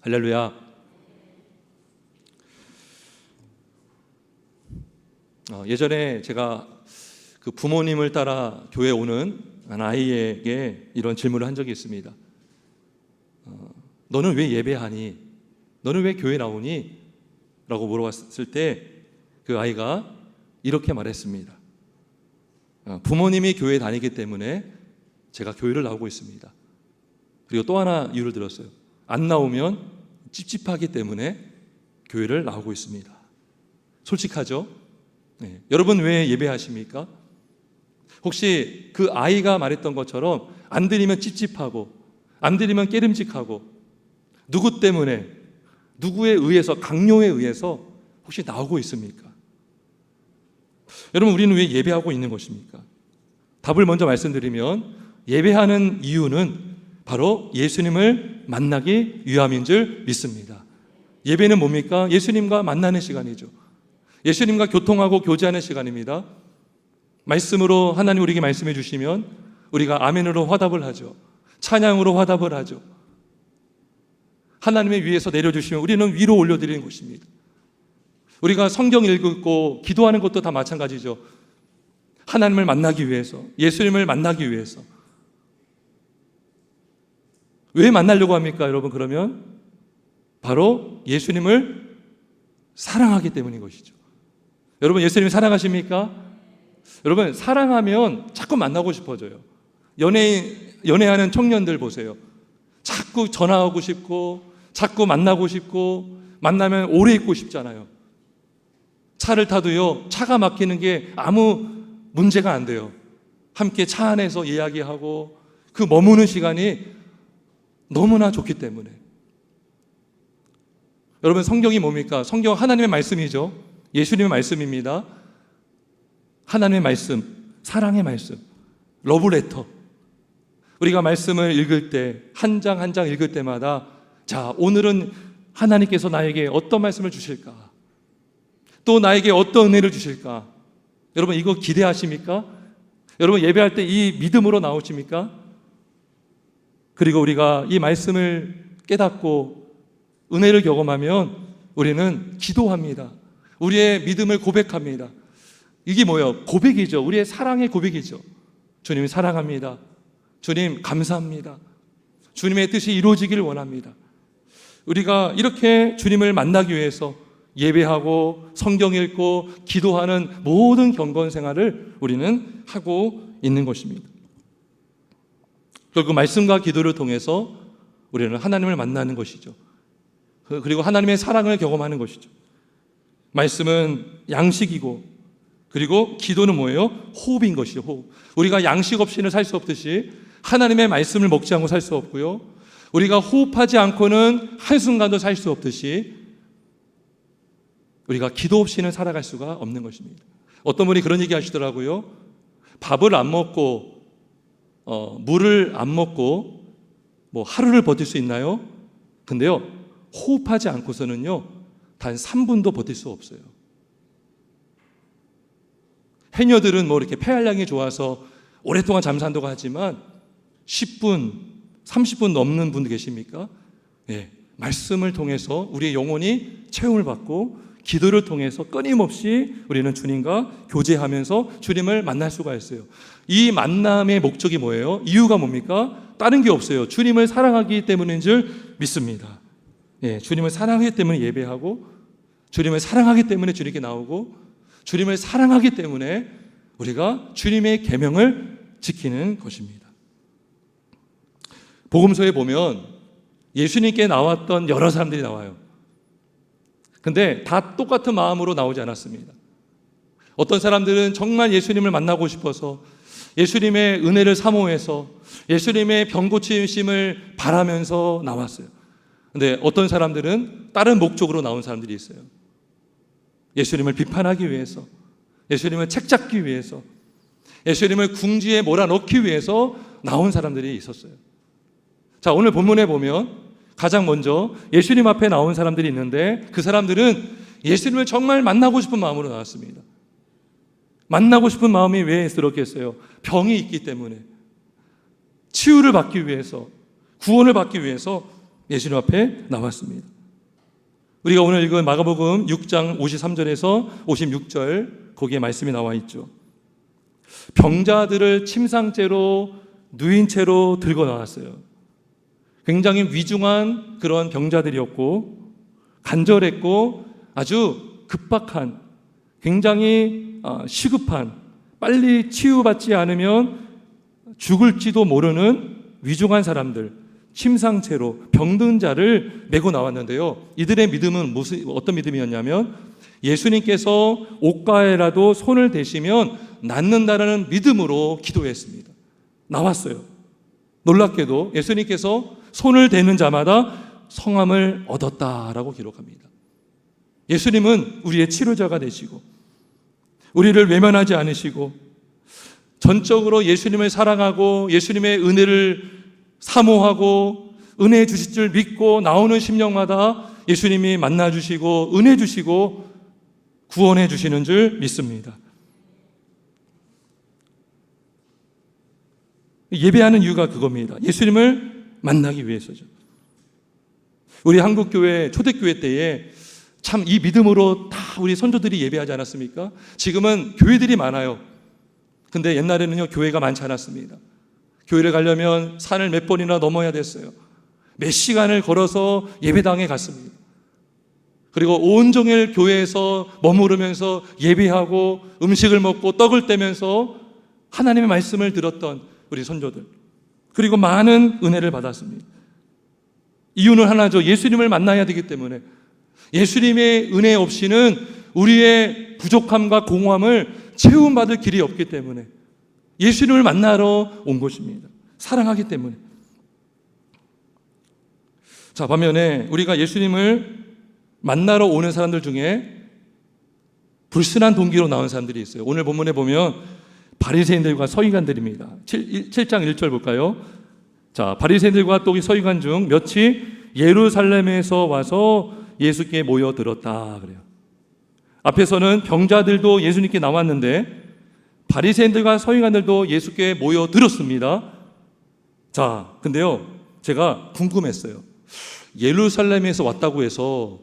할렐루야. 예전에 제가 그 부모님을 따라 교회에 오는 한 아이에게 이런 질문을 한 적이 있습니다. 너는 왜 예배하니? 너는 왜 교회 나오니? 라고 물어봤을 때 그 아이가 이렇게 말했습니다. 부모님이 교회에 다니기 때문에 제가 교회를 나오고 있습니다. 그리고 또 하나 이유를 들었어요. 안 나오면 찝찝하기 때문에 교회를 나오고 있습니다. 솔직하죠? 네. 여러분 왜 예배하십니까? 혹시 그 아이가 말했던 것처럼 안 드리면 찝찝하고 안 드리면 깨름직하고 누구 때문에, 누구에 의해서, 강요에 의해서 혹시 나오고 있습니까? 여러분, 우리는 왜 예배하고 있는 것입니까? 답을 먼저 말씀드리면 예배하는 이유는 바로 예수님을 만나기 위함인 줄 믿습니다. 예배는 뭡니까? 예수님과 만나는 시간이죠. 예수님과 교통하고 교제하는 시간입니다. 말씀으로 하나님 우리에게 말씀해 주시면 우리가 아멘으로 화답을 하죠. 찬양으로 화답을 하죠. 하나님의 위에서 내려주시면 우리는 위로 올려드리는 것입니다. 우리가 성경 읽고 기도하는 것도 다 마찬가지죠. 하나님을 만나기 위해서, 예수님을 만나기 위해서. 왜 만나려고 합니까, 여러분? 그러면 바로 예수님을 사랑하기 때문인 것이죠. 여러분, 예수님 사랑하십니까? 여러분, 사랑하면 자꾸 만나고 싶어져요. 연애하는 청년들 보세요. 자꾸 전화하고 싶고, 자꾸 만나고 싶고, 만나면 오래 있고 싶잖아요. 차를 타도요, 차가 막히는 게 아무 문제가 안 돼요. 함께 차 안에서 이야기하고 그 머무는 시간이 너무나 좋기 때문에. 여러분, 성경이 뭡니까? 성경 하나님의 말씀이죠. 예수님의 말씀입니다. 하나님의 말씀, 사랑의 말씀, 러브레터. 우리가 말씀을 읽을 때, 한 장 한 장 읽을 때마다 자, 오늘은 하나님께서 나에게 어떤 말씀을 주실까? 또 나에게 어떤 은혜를 주실까? 여러분, 이거 기대하십니까? 여러분, 예배할 때 이 믿음으로 나오십니까? 그리고 우리가 이 말씀을 깨닫고 은혜를 경험하면 우리는 기도합니다. 우리의 믿음을 고백합니다. 이게 뭐예요? 고백이죠. 우리의 사랑의 고백이죠. 주님 사랑합니다. 주님 감사합니다. 주님의 뜻이 이루어지기를 원합니다. 우리가 이렇게 주님을 만나기 위해서 예배하고 성경 읽고 기도하는 모든 경건 생활을 우리는 하고 있는 것입니다. 결국 말씀과 기도를 통해서 우리는 하나님을 만나는 것이죠. 그리고 하나님의 사랑을 경험하는 것이죠. 말씀은 양식이고, 그리고 기도는 뭐예요? 호흡인 것이죠. 호흡. 우리가 양식 없이는 살 수 없듯이 하나님의 말씀을 먹지 않고 살 수 없고요, 우리가 호흡하지 않고는 한순간도 살 수 없듯이 우리가 기도 없이는 살아갈 수가 없는 것입니다. 어떤 분이 그런 얘기 하시더라고요. 밥을 안 먹고 물을 안 먹고 뭐 하루를 버틸 수 있나요? 근데요, 호흡하지 않고서는요 단 3분도 버틸 수 없어요. 해녀들은 뭐 이렇게 폐활량이 좋아서 오랫동안 잠산다고 하지만 10분, 30분 넘는 분도 계십니까? 예, 말씀을 통해서 우리의 영혼이 체험을 받고 기도를 통해서 끊임없이 우리는 주님과 교제하면서 주님을 만날 수가 있어요. 이 만남의 목적이 뭐예요? 이유가 뭡니까? 다른 게 없어요. 주님을 사랑하기 때문인 줄 믿습니다. 예, 주님을 사랑하기 때문에 예배하고, 주님을 사랑하기 때문에 주님께 나오고, 주님을 사랑하기 때문에 우리가 주님의 계명을 지키는 것입니다. 복음서에 보면 예수님께 나왔던 여러 사람들이 나와요. 근데 다 똑같은 마음으로 나오지 않았습니다. 어떤 사람들은 정말 예수님을 만나고 싶어서, 예수님의 은혜를 사모해서, 예수님의 병 고치심을 바라면서 나왔어요. 근데 어떤 사람들은 다른 목적으로 나온 사람들이 있어요. 예수님을 비판하기 위해서, 예수님을 책잡기 위해서, 예수님을 궁지에 몰아넣기 위해서 나온 사람들이 있었어요. 자, 오늘 본문에 보면 가장 먼저 예수님 앞에 나온 사람들이 있는데, 그 사람들은 예수님을 정말 만나고 싶은 마음으로 나왔습니다. 만나고 싶은 마음이 왜 들었겠어요? 병이 있기 때문에, 치유를 받기 위해서, 구원을 받기 위해서 예수님 앞에 나왔습니다. 우리가 오늘 읽은 마가복음 6장 53절에서 56절 거기에 말씀이 나와 있죠. 병자들을 침상째로 누인 채로 들고 나왔어요. 굉장히 위중한 그런 병자들이었고 간절했고 아주 급박한, 굉장히 시급한, 빨리 치유받지 않으면 죽을지도 모르는 위중한 사람들, 침상채로 병든 자를 메고 나왔는데요. 이들의 믿음은 어떤 믿음이었냐면 예수님께서 옷가에라도 손을 대시면 낫는다라는 믿음으로 기도했습니다. 나왔어요. 놀랍게도 예수님께서 손을 대는 자마다 성함을 얻었다라고 기록합니다. 예수님은 우리의 치료자가 되시고 우리를 외면하지 않으시고 전적으로 예수님을 사랑하고 예수님의 은혜를 사모하고 은혜 주실 줄 믿고 나오는 심령마다 예수님이 만나주시고 은혜 주시고 구원해 주시는 줄 믿습니다. 예배하는 이유가 그겁니다. 예수님을 만나기 위해서죠. 우리 한국교회 초대교회 때에 참 이 믿음으로 다 우리 선조들이 예배하지 않았습니까? 지금은 교회들이 많아요. 근데 옛날에는요, 교회가 많지 않았습니다. 교회를 가려면 산을 몇 번이나 넘어야 됐어요. 몇 시간을 걸어서 예배당에 갔습니다. 그리고 온종일 교회에서 머무르면서 예배하고 음식을 먹고 떡을 떼면서 하나님의 말씀을 들었던 우리 선조들, 그리고 많은 은혜를 받았습니다. 이유는 하나죠. 예수님을 만나야 되기 때문에. 예수님의 은혜 없이는 우리의 부족함과 공허함을 채움받을 길이 없기 때문에 예수님을 만나러 온 것입니다. 사랑하기 때문에. 자, 반면에 우리가 예수님을 만나러 오는 사람들 중에 불순한 동기로 나온 사람들이 있어요. 오늘 본문에 보면 바리새인들과 서기관들입니다. 7장 1절 볼까요? 자, 바리새인들과 또 서기관 중 몇이 예루살렘에서 와서 예수께 모여들었다 그래요. 앞에서는 병자들도 예수님께 나왔는데 바리새인들과 서기관들도 예수께 모여들었습니다. 자, 근데요, 제가 궁금했어요. 예루살렘에서 왔다고 해서,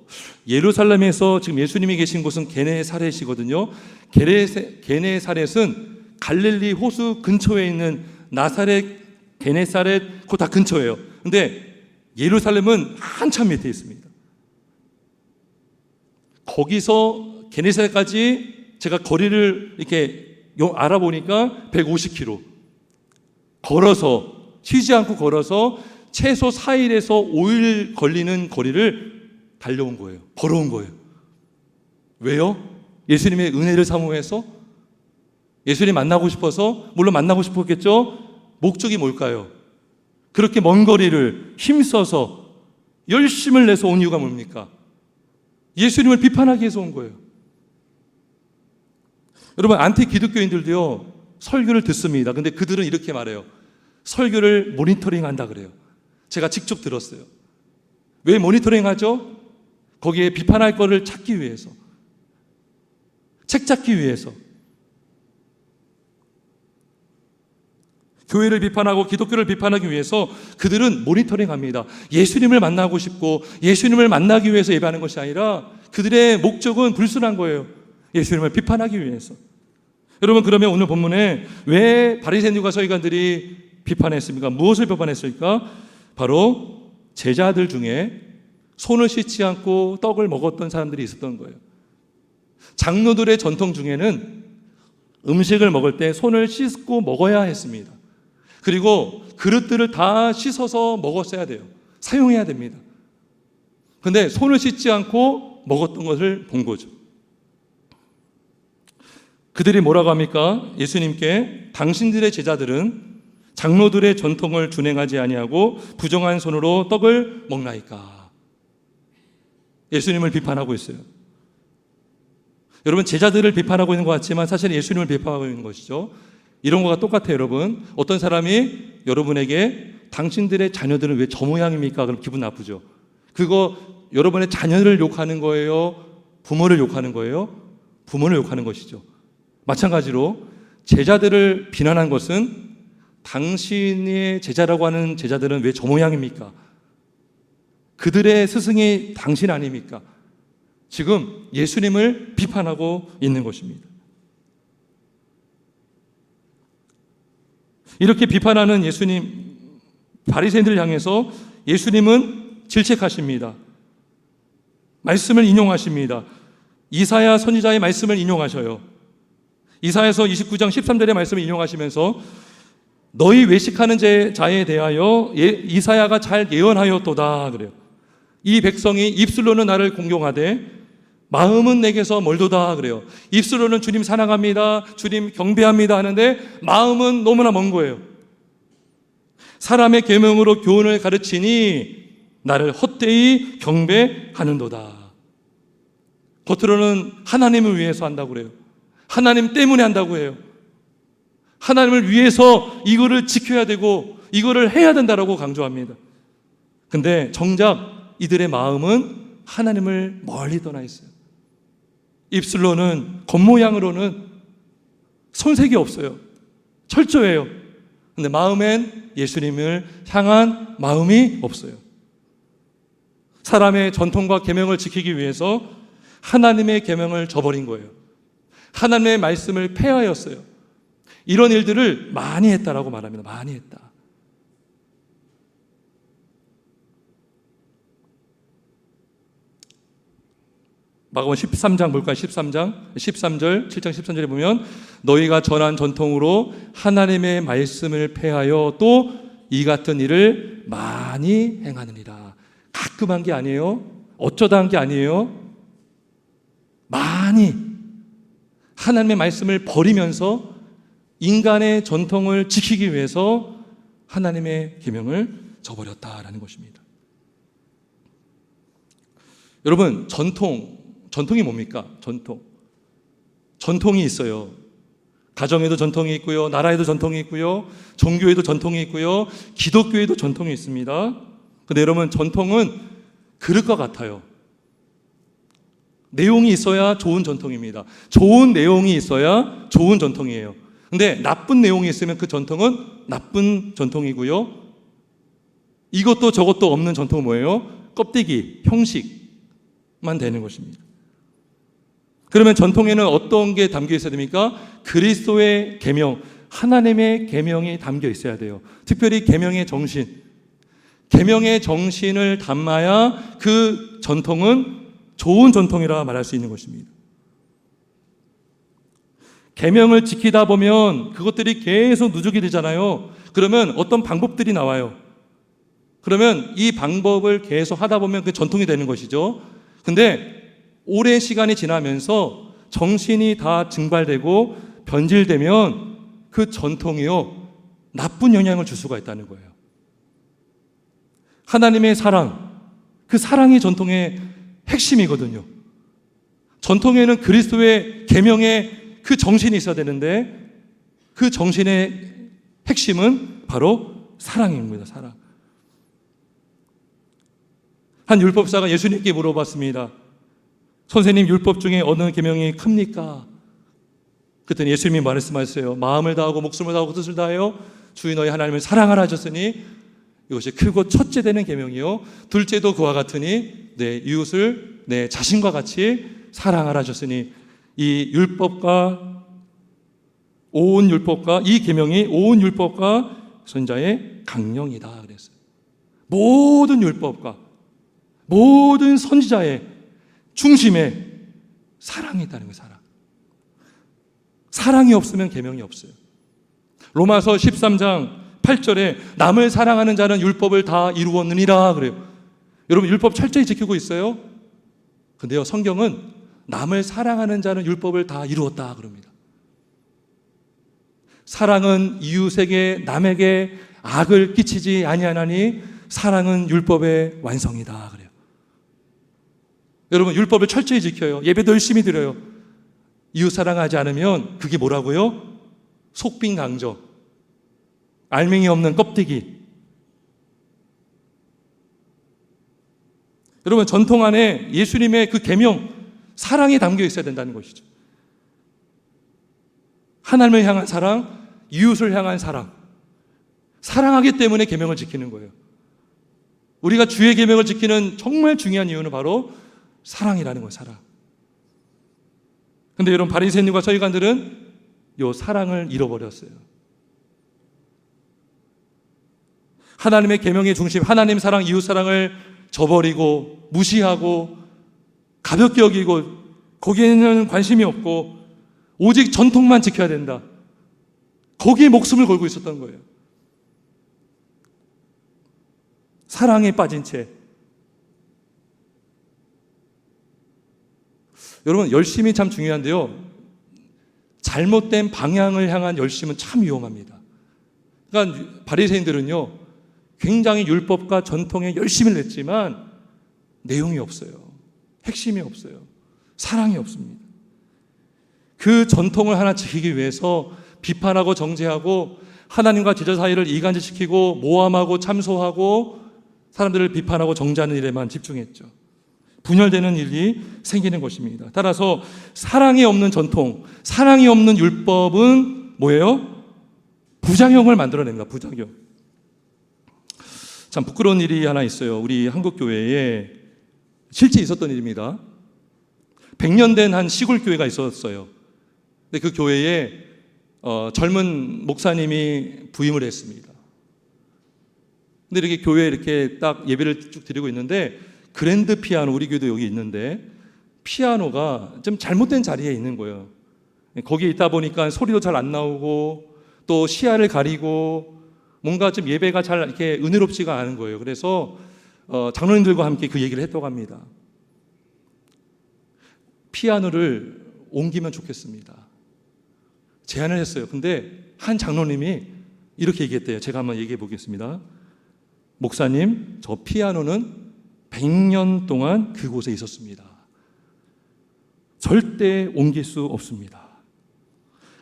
예루살렘에서 지금 예수님이 계신 곳은 게네사렛이거든요. 게네사렛은 갈릴리 호수 근처에 있는 나사렛, 게네사렛 그거 다 근처예요. 근데 예루살렘은 한참 밑에 있습니다. 거기서 게네사렛까지 제가 거리를 이렇게 알아보니까 150km 걸어서, 쉬지 않고 걸어서 최소 4일에서 5일 걸리는 거리를 달려온 거예요. 걸어온 거예요. 왜요? 예수님의 은혜를 사모해서? 예수님 만나고 싶어서? 물론 만나고 싶었겠죠? 목적이 뭘까요? 그렇게 먼 거리를 힘써서 열심을 내서 온 이유가 뭡니까? 예수님을 비판하기 위해서 온 거예요. 여러분, 안티 기독교인들도요, 설교를 듣습니다. 근데 그들은 이렇게 말해요. 설교를 모니터링 한다 그래요. 제가 직접 들었어요. 왜 모니터링 하죠? 거기에 비판할 거를 찾기 위해서, 책 찾기 위해서. 교회를 비판하고 기독교를 비판하기 위해서 그들은 모니터링 합니다. 예수님을 만나고 싶고 예수님을 만나기 위해서 예배하는 것이 아니라 그들의 목적은 불순한 거예요. 예수님을 비판하기 위해서. 여러분, 그러면 오늘 본문에 왜 바리새인들과 서기관들이 비판했습니까? 무엇을 비판했을까? 바로 제자들 중에 손을 씻지 않고 떡을 먹었던 사람들이 있었던 거예요. 장로들의 전통 중에는 음식을 먹을 때 손을 씻고 먹어야 했습니다. 그리고 그릇들을 다 씻어서 먹었어야 돼요. 사용해야 됩니다. 그런데 손을 씻지 않고 먹었던 것을 본 거죠. 그들이 뭐라고 합니까? 예수님께 당신들의 제자들은 장로들의 전통을 준행하지 아니하고 부정한 손으로 떡을 먹나이까? 예수님을 비판하고 있어요. 여러분, 제자들을 비판하고 있는 것 같지만 사실 예수님을 비판하고 있는 것이죠. 이런 거가 똑같아요, 여러분. 어떤 사람이 여러분에게 당신들의 자녀들은 왜 저 모양입니까? 그럼 기분 나쁘죠. 그거 여러분의 자녀를 욕하는 거예요? 부모를 욕하는 거예요? 부모를 욕하는 것이죠. 마찬가지로 제자들을 비난한 것은 당신의 제자라고 하는 제자들은 왜 저 모양입니까? 그들의 스승이 당신 아닙니까? 지금 예수님을 비판하고 있는 것입니다. 이렇게 비판하는 예수님, 바리새인들을 향해서 예수님은 질책하십니다. 말씀을 인용하십니다. 이사야 선지자의 말씀을 인용하셔요. 이사야서 29장 13절의 말씀을 인용하시면서 너희 외식하는 자에 대하여 이사야가 잘 예언하였도다 그래요. 이 백성이 입술로는 나를 공경하되 마음은 내게서 멀도다 그래요. 입술로는 주님 사랑합니다, 주님 경배합니다 하는데 마음은 너무나 먼 거예요. 사람의 계명으로 교훈을 가르치니 나를 헛되이 경배하는도다. 겉으로는 하나님을 위해서 한다고 그래요. 하나님 때문에 한다고 해요. 하나님을 위해서 이거를 지켜야 되고 이거를 해야 된다라고 강조합니다. 근데 정작 이들의 마음은 하나님을 멀리 떠나 있어요. 입술로는, 겉모양으로는 손색이 없어요. 철저해요. 근데 마음엔 예수님을 향한 마음이 없어요. 사람의 전통과 계명을 지키기 위해서 하나님의 계명을 저버린 거예요. 하나님의 말씀을 폐하였어요. 이런 일들을 많이 했다라고 말합니다. 많이 했다. 마가복음 13장 볼까요? 13장 13절 7장 13절에 보면 너희가 전한 전통으로 하나님의 말씀을 폐하여 또 이 같은 일을 많이 행하느니라. 가끔 한 게 아니에요. 어쩌다 한 게 아니에요. 많이 하나님의 말씀을 버리면서 인간의 전통을 지키기 위해서 하나님의 계명을 저버렸다라는 것입니다. 여러분, 전통이 뭡니까? 전통이 있어요. 가정에도 전통이 있고요, 나라에도 전통이 있고요, 종교에도 전통이 있고요, 기독교에도 전통이 있습니다. 근데 여러분, 전통은 그릇과 같아요. 내용이 있어야 좋은 전통입니다. 좋은 내용이 있어야 좋은 전통이에요. 근데 나쁜 내용이 있으면 그 전통은 나쁜 전통이고요, 이것도 저것도 없는 전통은 뭐예요? 껍데기, 형식만 되는 것입니다. 그러면 전통에는 어떤 게 담겨 있어야 됩니까? 그리스도의 계명, 하나님의 계명이 담겨 있어야 돼요. 특별히 계명의 정신, 계명의 정신을 담아야 그 전통은 좋은 전통이라 말할 수 있는 것입니다. 계명을 지키다 보면 그것들이 계속 누적이 되잖아요. 그러면 어떤 방법들이 나와요. 그러면 이 방법을 계속 하다 보면 그 전통이 되는 것이죠. 근데 오랜 시간이 지나면서 정신이 다 증발되고 변질되면 그 전통이요, 나쁜 영향을 줄 수가 있다는 거예요. 하나님의 사랑, 그 사랑이 전통의 핵심이거든요. 전통에는 그리스도의 계명의 그 정신이 있어야 되는데 그 정신의 핵심은 바로 사랑입니다. 사랑. 한 율법사가 예수님께 물어봤습니다. 선생님, 율법 중에 어느 계명이 큽니까? 그랬더니 예수님이 말씀하셨어요. 마음을 다하고 목숨을 다하고 뜻을 다하여 주의 너희 하나님을 사랑하라 하셨으니 이것이 크고 첫째 되는 계명이요, 둘째도 그와 같으니 내 이웃을 내 자신과 같이 사랑하라 하셨으니 이 율법과 온 율법과 이 계명이 온 율법과 선자의 강령이다 그랬어요. 모든 율법과 모든 선지자의 중심에 사랑이 있다는 거예요. 사랑이 없으면 계명이 없어요. 로마서 13장 8절에 남을 사랑하는 자는 율법을 다 이루었느니라 그래요. 여러분, 율법 철저히 지키고 있어요? 근데요, 성경은 남을 사랑하는 자는 율법을 다 이루었다 그럽니다. 사랑은 이웃에게, 남에게 악을 끼치지 아니하나니 사랑은 율법의 완성이다 그래요. 여러분, 율법을 철저히 지켜요. 예배도 열심히 드려요. 이웃 사랑하지 않으면 그게 뭐라고요? 속빈 강정, 알맹이 없는 껍데기. 여러분, 전통 안에 예수님의 그 계명, 사랑이 담겨 있어야 된다는 것이죠. 하나님을 향한 사랑, 이웃을 향한 사랑. 사랑하기 때문에 계명을 지키는 거예요. 우리가 주의 계명을 지키는 정말 중요한 이유는 바로 사랑이라는 거예요. 사랑. 근데 여러분, 바리새인들과 서기관들은 이 사랑을 잃어버렸어요. 하나님의 계명의 중심, 하나님 사랑, 이웃 사랑을 저버리고 무시하고 가볍게 여기고 거기에는 관심이 없고 오직 전통만 지켜야 된다. 거기에 목숨을 걸고 있었던 거예요. 사랑에 빠진 채. 여러분, 열심이 참 중요한데요, 잘못된 방향을 향한 열심은 참 위험합니다. 그러니까 바리새인들은요, 굉장히 율법과 전통에 열심을 냈지만 내용이 없어요. 핵심이 없어요. 사랑이 없습니다. 그 전통을 하나 지키기 위해서 비판하고 정죄하고 하나님과 제자 사이를 이간질시키고 모함하고 참소하고 사람들을 비판하고 정죄하는 일에만 집중했죠. 분열되는 일이 생기는 것입니다. 따라서 사랑이 없는 전통, 사랑이 없는 율법은 뭐예요? 부작용을 만들어냅니다. 부작용. 참 부끄러운 일이 하나 있어요. 우리 한국교회에 실제 있었던 일입니다. 100년 된 한 시골 교회가 있었어요. 근데 그 교회에 젊은 목사님이 부임을 했습니다. 근데 이렇게 교회에 이렇게 딱 예배를 쭉 드리고 있는데 그랜드 피아노, 우리 교회도 여기 있는데 피아노가 좀 잘못된 자리에 있는 거예요. 거기에 있다 보니까 소리도 잘 안 나오고 또 시야를 가리고 뭔가 좀 예배가 잘 이렇게 은혜롭지가 않은 거예요. 그래서 장로님들과 함께 그 얘기를 했다고 합니다. 피아노를 옮기면 좋겠습니다. 제안을 했어요. 근데 한 장로님이 이렇게 얘기했대요. 제가 한번 얘기해 보겠습니다. 목사님, 저 피아노는 100년 동안 그곳에 있었습니다. 절대 옮길 수 없습니다.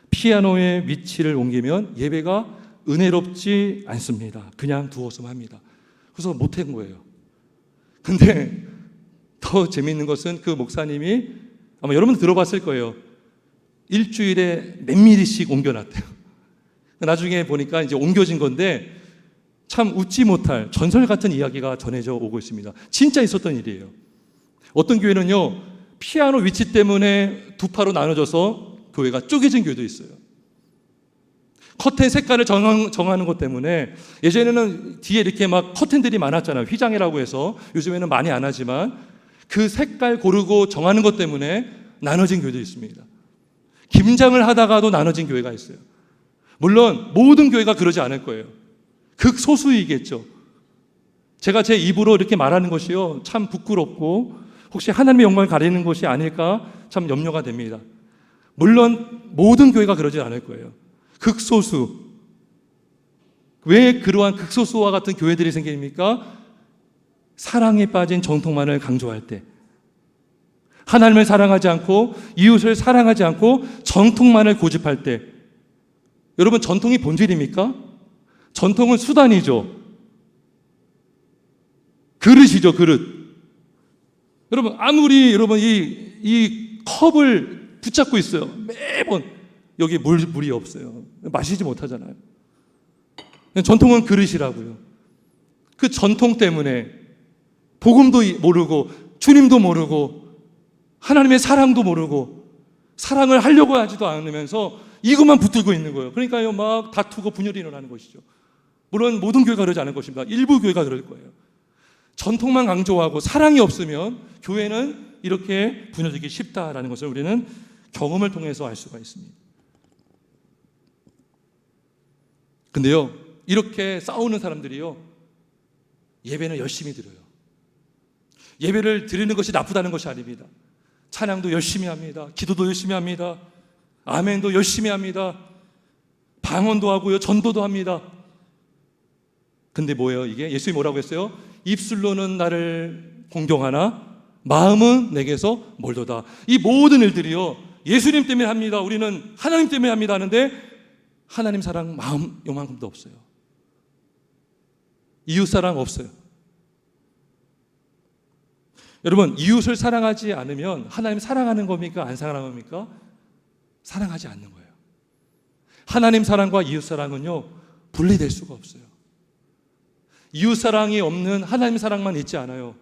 피아노의 위치를 옮기면 예배가 은혜롭지 않습니다. 그냥 두었으면 합니다. 그래서 못한 거예요. 근데 더 재미있는 것은 그 목사님이 아마 여러분 들어봤을 거예요. 일주일에 몇 미리씩 옮겨놨대요. 나중에 보니까 이제 옮겨진 건데 참 웃지 못할 전설 같은 이야기가 전해져 오고 있습니다. 진짜 있었던 일이에요. 어떤 교회는요, 피아노 위치 때문에 두 파로 나눠져서 교회가 쪼개진 교회도 있어요. 커튼 색깔을 정하는 것 때문에 예전에는 뒤에 이렇게 막 커튼들이 많았잖아요. 휘장이라고 해서 요즘에는 많이 안 하지만 그 색깔 고르고 정하는 것 때문에 나눠진 교회도 있습니다. 김장을 하다가도 나눠진 교회가 있어요. 물론 모든 교회가 그러지 않을 거예요. 극소수이겠죠. 제가 제 입으로 이렇게 말하는 것이요, 참 부끄럽고 혹시 하나님의 영광을 가리는 것이 아닐까 참 염려가 됩니다. 물론 모든 교회가 그러지 않을 거예요. 극소수. 왜 그러한 극소수와 같은 교회들이 생깁니까? 사랑에 빠진 전통만을 강조할 때, 하나님을 사랑하지 않고 이웃을 사랑하지 않고 전통만을 고집할 때. 여러분, 전통이 본질입니까? 전통은 수단이죠. 그릇이죠, 그릇. 여러분, 아무리 여러분 이 컵을 붙잡고 있어요. 매번 여기 물이 없어요. 마시지 못하잖아요. 전통은 그릇이라고요. 그 전통 때문에 복음도 모르고 주님도 모르고 하나님의 사랑도 모르고 사랑을 하려고 하지도 않으면서 이것만 붙들고 있는 거예요. 그러니까요, 막 다투고 분열이 일어나는 것이죠. 물론 모든 교회가 그러지 않을 것입니다. 일부 교회가 그럴 거예요. 전통만 강조하고 사랑이 없으면 교회는 이렇게 분열되기 쉽다라는 것을 우리는 경험을 통해서 알 수가 있습니다. 근데요, 이렇게 싸우는 사람들이요, 예배는 열심히 드려요. 예배를 드리는 것이 나쁘다는 것이 아닙니다. 찬양도 열심히 합니다. 기도도 열심히 합니다. 아멘도 열심히 합니다. 방언도 하고요, 전도도 합니다. 근데 뭐예요 이게? 예수님이 뭐라고 했어요? 입술로는 나를 공경하나 마음은 내게서 멀도다. 이 모든 일들이요, 예수님 때문에 합니다. 우리는 하나님 때문에 합니다 하는데 하나님 사랑 마음 요만큼도 없어요. 이웃 사랑 없어요. 여러분, 이웃을 사랑하지 않으면 하나님 사랑하는 겁니까? 안 사랑하는 겁니까? 사랑하지 않는 거예요. 하나님 사랑과 이웃 사랑은요, 분리될 수가 없어요. 이웃 사랑이 없는 하나님 사랑만 있지 않아요.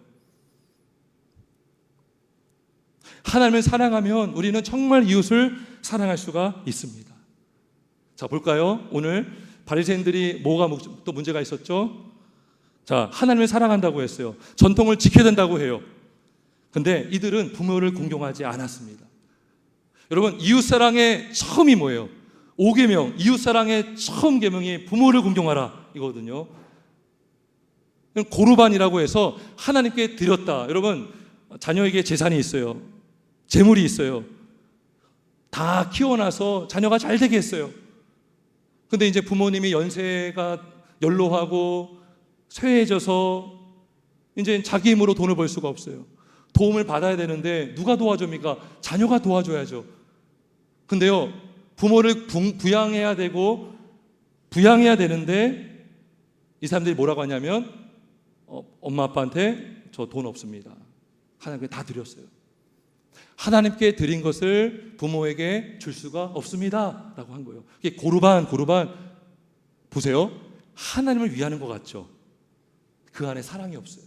하나님을 사랑하면 우리는 정말 이웃을 사랑할 수가 있습니다. 자, 볼까요? 오늘 바리새인들이 뭐가 또 문제가 있었죠? 자, 하나님을 사랑한다고 했어요. 전통을 지켜야 된다고 해요. 근데 이들은 부모를 공경하지 않았습니다. 여러분, 이웃사랑의 처음이 뭐예요? 5계명, 이웃사랑의 처음 계명이 부모를 공경하라 이거거든요. 고르반이라고 해서 하나님께 드렸다. 여러분, 자녀에게 재산이 있어요. 재물이 있어요. 다 키워놔서 자녀가 잘 되게 했어요. 근데 이제 부모님이 연세가 연로하고 쇠해져서 이제 자기 힘으로 돈을 벌 수가 없어요. 도움을 받아야 되는데 누가 도와줍니까? 자녀가 도와줘야죠. 근데요, 부모를 부양해야 되는데 이 사람들이 뭐라고 하냐면 엄마 아빠한테 저 돈 없습니다. 하나님께 다 드렸어요. 하나님께 드린 것을 부모에게 줄 수가 없습니다 라고 한 거예요. 이게 고르반 보세요. 하나님을 위하는 것 같죠? 그 안에 사랑이 없어요.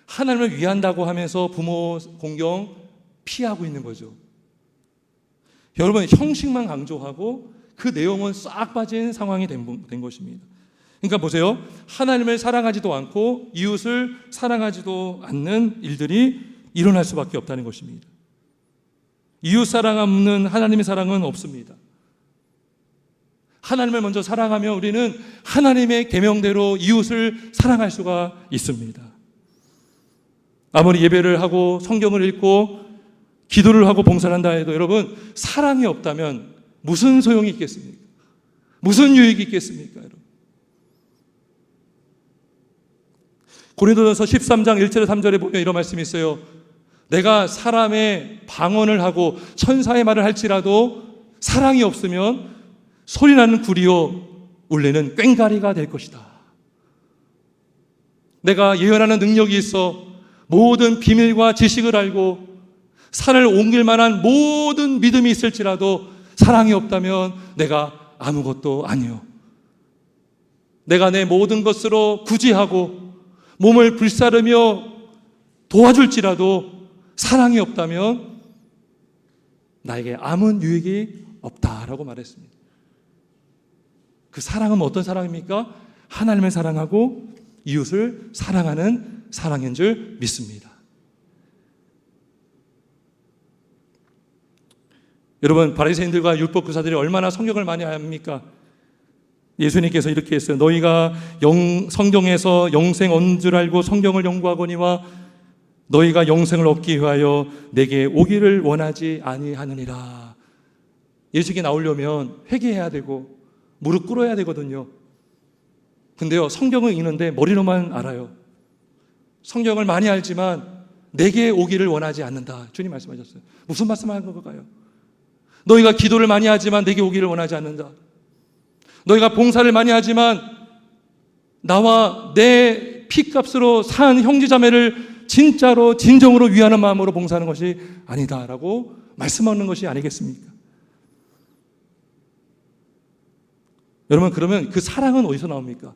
하나님을 위한다고 하면서 부모 공경 피하고 있는 거죠. 여러분, 형식만 강조하고 그 내용은 싹 빠진 상황이 된 것입니다. 그러니까 보세요. 하나님을 사랑하지도 않고 이웃을 사랑하지도 않는 일들이 일어날 수밖에 없다는 것입니다. 이웃 사랑 없는 하나님의 사랑은 없습니다. 하나님을 먼저 사랑하면 우리는 하나님의 계명대로 이웃을 사랑할 수가 있습니다. 아무리 예배를 하고 성경을 읽고 기도를 하고 봉사를 한다 해도 여러분, 사랑이 없다면 무슨 소용이 있겠습니까? 무슨 유익이 있겠습니까? 여러분, 고린도전서 13장 1절에 3절에 보면 이런 말씀이 있어요. 내가 사람의 방언을 하고 천사의 말을 할지라도 사랑이 없으면 소리나는 구리요 울리는 꽹과리가 될 것이다. 내가 예언하는 능력이 있어 모든 비밀과 지식을 알고 산을 옮길 만한 모든 믿음이 있을지라도 사랑이 없다면 내가 아무것도 아니요. 내가 내 모든 것으로 구제하고 몸을 불사르며 도와줄지라도 사랑이 없다면 나에게 아무 유익이 없다라고 말했습니다. 그 사랑은 어떤 사랑입니까? 하나님을 사랑하고 이웃을 사랑하는 사랑인 줄 믿습니다. 여러분, 바리새인들과 율법교사들이 얼마나 성경을 많이 압니까? 예수님께서 이렇게 했어요. 너희가 성경에서 영생 얻는 줄 알고 성경을 연구하거니와 너희가 영생을 얻기 위하여 내게 오기를 원하지 아니하느니라. 예수께 나오려면 회개해야 되고 무릎 꿇어야 되거든요. 근데요, 성경을 읽는데 머리로만 알아요. 성경을 많이 알지만 내게 오기를 원하지 않는다. 주님 말씀하셨어요. 무슨 말씀하는 걸까요? 너희가 기도를 많이 하지만 내게 오기를 원하지 않는다. 너희가 봉사를 많이 하지만 나와 내 피값으로 산 형제자매를 진짜로 진정으로 위하는 마음으로 봉사하는 것이 아니다라고 말씀하는 것이 아니겠습니까? 여러분, 그러면 그 사랑은 어디서 나옵니까?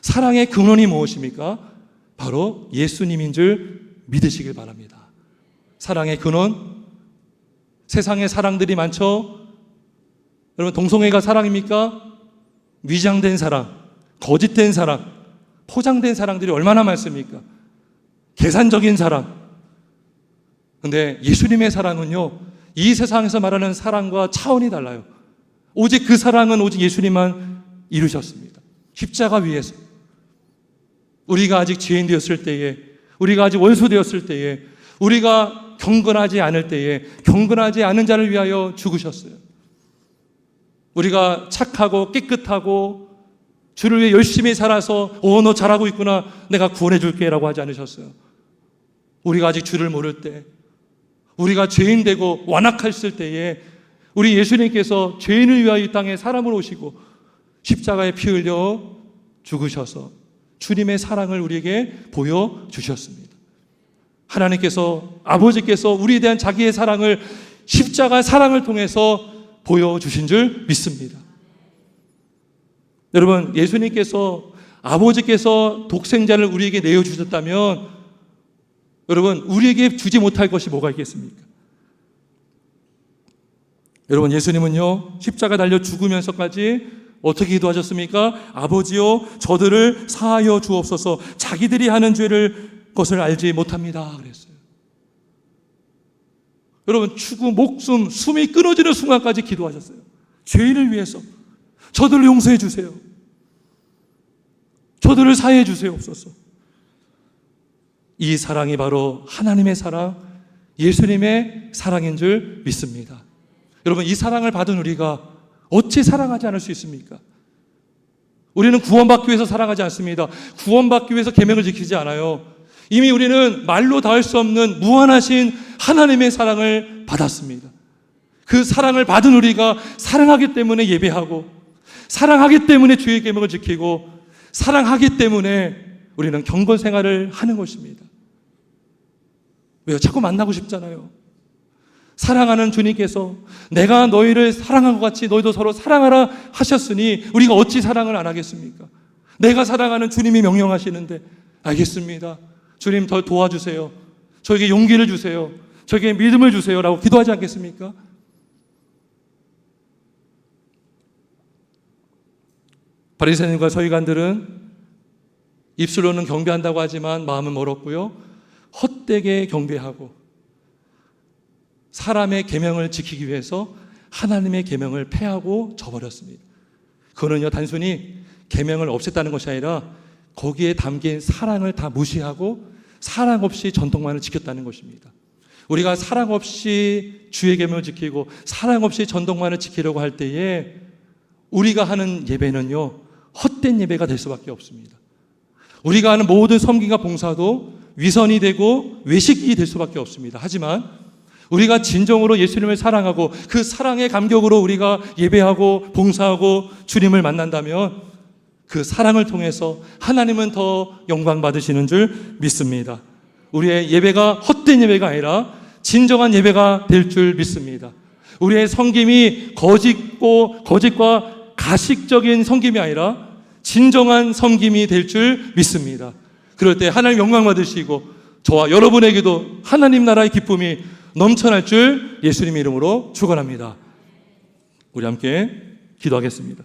사랑의 근원이 무엇입니까? 바로 예수님인 줄 믿으시길 바랍니다. 사랑의 근원, 세상에 사랑들이 많죠? 여러분, 동성애가 사랑입니까? 위장된 사랑, 거짓된 사랑, 포장된 사랑들이 얼마나 많습니까? 계산적인 사랑. 근데 예수님의 사랑은요, 이 세상에서 말하는 사랑과 차원이 달라요. 오직 그 사랑은 오직 예수님만 이루셨습니다. 십자가 위에서 우리가 아직 죄인 되었을 때에, 우리가 아직 원수 되었을 때에, 우리가 경건하지 않을 때에 경건하지 않은 자를 위하여 죽으셨어요. 우리가 착하고 깨끗하고 주를 위해 열심히 살아서 너 잘하고 있구나, 내가 구원해 줄게 라고 하지 않으셨어요. 우리가 아직 주를 모를 때, 우리가 죄인 되고 완악했을 때에 우리 예수님께서 죄인을 위하여 이 땅에 사람으로 오시고 십자가에 피 흘려 죽으셔서 주님의 사랑을 우리에게 보여주셨습니다. 하나님께서, 아버지께서 우리에 대한 자기의 사랑을 십자가 사랑을 통해서 보여주신 줄 믿습니다. 여러분, 예수님께서 아버지께서 독생자를 우리에게 내어주셨다면 여러분, 우리에게 주지 못할 것이 뭐가 있겠습니까? 여러분, 예수님은요, 십자가 달려 죽으면서까지 어떻게 기도하셨습니까? 아버지요, 저들을 사하여 주옵소서. 자기들이 하는 것을 알지 못합니다 그랬어요. 여러분, 목숨, 숨이 끊어지는 순간까지 기도하셨어요. 죄인을 위해서 저들을 용서해 주세요. 저들을 사해 주세요옵소서. 이 사랑이 바로 하나님의 사랑, 예수님의 사랑인 줄 믿습니다. 여러분, 이 사랑을 받은 우리가 어찌 사랑하지 않을 수 있습니까? 우리는 구원받기 위해서 사랑하지 않습니다. 구원받기 위해서 계명을 지키지 않아요. 이미 우리는 말로 닿을 수 없는 무한하신 하나님의 사랑을 받았습니다. 그 사랑을 받은 우리가 사랑하기 때문에 예배하고, 사랑하기 때문에 주의 계명을 지키고, 사랑하기 때문에 우리는 경건 생활을 하는 것입니다. 왜요? 자꾸 만나고 싶잖아요. 사랑하는 주님께서 내가 너희를 사랑한 것 같이 너희도 서로 사랑하라 하셨으니 우리가 어찌 사랑을 안 하겠습니까? 내가 사랑하는 주님이 명령하시는데, 알겠습니다, 주님 더 도와주세요, 저에게 용기를 주세요, 저에게 믿음을 주세요 라고 기도하지 않겠습니까? 바리새인과 서기관들은 입술로는 경배한다고 하지만 마음은 멀었고요, 헛되게 경배하고 사람의 계명을 지키기 위해서 하나님의 계명을 폐하고 저버렸습니다. 그거는요, 단순히 계명을 없앴다는 것이 아니라 거기에 담긴 사랑을 다 무시하고 사랑 없이 전통만을 지켰다는 것입니다. 우리가 사랑 없이 주의 계명을 지키고 사랑 없이 전통만을 지키려고 할 때에 우리가 하는 예배는요, 헛된 예배가 될 수밖에 없습니다. 우리가 하는 모든 섬김과 봉사도 위선이 되고 외식이 될 수밖에 없습니다. 하지만 우리가 진정으로 예수님을 사랑하고 그 사랑의 감격으로 우리가 예배하고 봉사하고 주님을 만난다면 그 사랑을 통해서 하나님은 더 영광 받으시는 줄 믿습니다. 우리의 예배가 헛된 예배가 아니라 진정한 예배가 될 줄 믿습니다. 우리의 섬김이 거짓과 가식적인 섬김이 아니라 진정한 섬김이 될 줄 믿습니다. 그럴 때 하나님 영광 받으시고 저와 여러분에게도 하나님 나라의 기쁨이 넘쳐날 줄 예수님 이름으로 축원합니다. 우리 함께 기도하겠습니다.